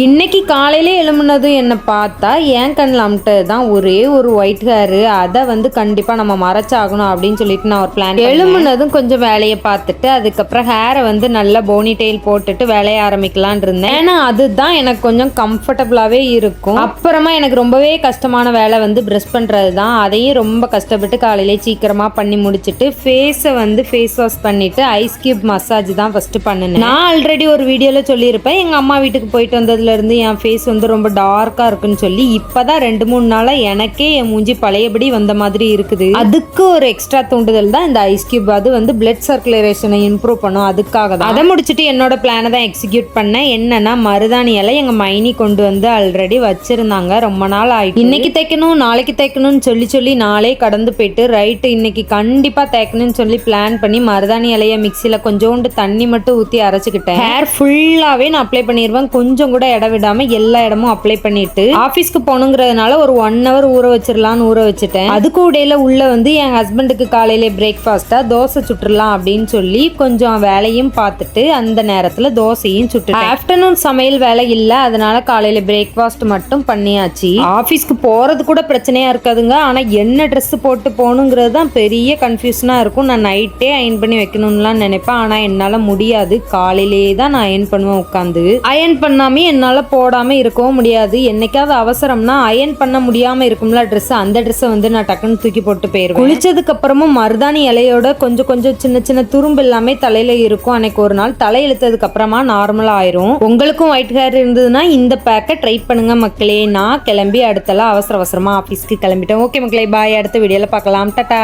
இன்னைக்கு காலையிலே எழும்புனதும் என்ன பார்த்தா என் கண்ணில் அமிட்டது தான் ஒரே ஒரு ஒயிட் ஹேரு. அதை வந்து கண்டிப்பாக நம்ம மறைச்சாகணும் அப்படின்னு சொல்லிட்டு நான் ஒரு பிளான். எழும்புனதும் கொஞ்சம் வேலையை பார்த்துட்டு அதுக்கப்புறம் ஹேரை வந்து நல்லா போனி டெயில் போட்டுட்டு வேலையை ஆரம்பிக்கலான் இருந்தேன். ஏன்னா அதுதான் எனக்கு கொஞ்சம் கம்ஃபர்டபுளாகவே இருக்கும். அப்புறமா எனக்கு ரொம்பவே கஷ்டமான வேலை வந்து ப்ரஷ் பண்ணுறது தான். அதையும் ரொம்ப கஷ்டப்பட்டு காலையிலே சீக்கிரமாக பண்ணி முடிச்சுட்டு ஃபேஸை வந்து ஃபேஸ் வாஷ் பண்ணிவிட்டு ஐஸ் கியூப் மசாஜ் தான் ஃபஸ்ட்டு பண்ணினேன். நான் ஆல்ரெடி ஒரு வீடியோவில் சொல்லியிருப்பேன், எங்கள் அம்மா வீட்டுக்கு போயிட்டு வந்தது இருந்து என் ஃபேஸ் வந்து ரொம்ப டார்க்கா இருக்குன்னு சொல்லி. இப்பதான் 2-3 நாளா எனக்கே என் மூஞ்சி பழையபடி வந்த மாதிரி இருக்குது. அதுக்கு ஒரு எக்ஸ்ட்ரா தூண்டுதல் தான் இந்த ஐஸ் கியூப். அது வந்து பிளட் சர்க்குலேஷனை இம்ப்ரூவ் பண்ணும். அதுக்காக தான் அதை முடிச்சுட்டு என்னோட பிளானை தான் எக்ஸிக்யூட் பண்ணேன். என்னன்னா மருதாணி எல்லாம் எங்க மைனி கொண்டு வந்து ஆல்ரெடி வச்சிருந்தாங்க. ரொம்ப நாள் ஆயிட்டு இன்னைக்கு தைக்கணும் நாளைக்கு தைக்கணும்னு சொல்லி நாளே கடந்து போயிட்டு ரைட்டு இன்னைக்கு கண்டிப்பா தைக்கணும்னு சொல்லி பிளான் பண்ணி மருதாணி இலைய மிக்சியில கொஞ்சோண்டு தண்ணி மட்டும் ஊற்றி அரைச்சிக்கிட்டேன். ஹேர் ஃபுல்லாவே நான் அப்ளை பண்ணிடுவேன். கொஞ்சம் கூட இடம் விடாம எல்லா இடமும் அப்ளை பண்ணிட்டு ஆபீஸ்க்கு போகணுங்கிறதுனால ஒரு 1 hour ஊற வச்சிடலாம்னு ஊற வச்சுட்டேன். அதுக்கு இடையில உள்ள வந்து என் ஹஸ்பண்டுக்கு காலையில பிரேக்ஃபாஸ்டா தோசை சுட்டுலாம் அப்படின்னு சொல்லி கொஞ்சம் வேலையும் பார்த்துட்டு அந்த நேரத்துல தோசையும் சுட்டுட்டேன். ஆஃப்டர்நூன் சமையல் வேலை இல்லை, அதனால காலையில பிரேக்ஃபாஸ்ட் மட்டும் பண்ணியாச்சு. ஆபீஸ்க்கு போறது கூட பிரச்சனையா இருக்காதுங்க. ஆனா என்ன ட்ரெஸ் போட்டு போகணுங்கிறது தான் பெரிய கன்ஃபியூஷனா இருக்கும். நான் நைட்டே அயன் பண்ணி வைக்கணும்லாம் நினைப்பேன். ஆனா என்னால முடியாது. காலையிலேயே தான் நான் அயன் பண்ணுவேன் உட்காந்து. அயன் பண்ணாமே என்னால் போடாமல் இருக்கவும் முடியாது. என்னைக்காவது அவசரம்னா அயன் பண்ண முடியாமல் இருக்கும்ல ட்ரெஸ், அந்த ட்ரெஸ்ஸை வந்து நான் டக்குன்னு தூக்கி போட்டு போயிடுவேன். குளிச்சதுக்கு அப்புறமும் மருதாணி இலையோட கொஞ்சம் கொஞ்சம் சின்ன சின்ன துரும்பு எல்லாமே தலையில இருக்கும். அன்னைக்கு ஒரு நாள் தலை இழுத்ததுக்கு அப்புறமா நார்மலா ஆயிரும். உங்களுக்கும் ஒயிட் ஹேர் இருந்ததுன்னா இந்த பேக்கை ட்ரை பண்ணுங்க மக்களே. நான் கிளம்பி அடுத்தலாம் அவசரமா ஆஃபீஸ்க்கு கிளம்பிட்டேன். ஓகே மக்களே, பாய். அடுத்த வீடியோல பார்க்கலாம். டாடா.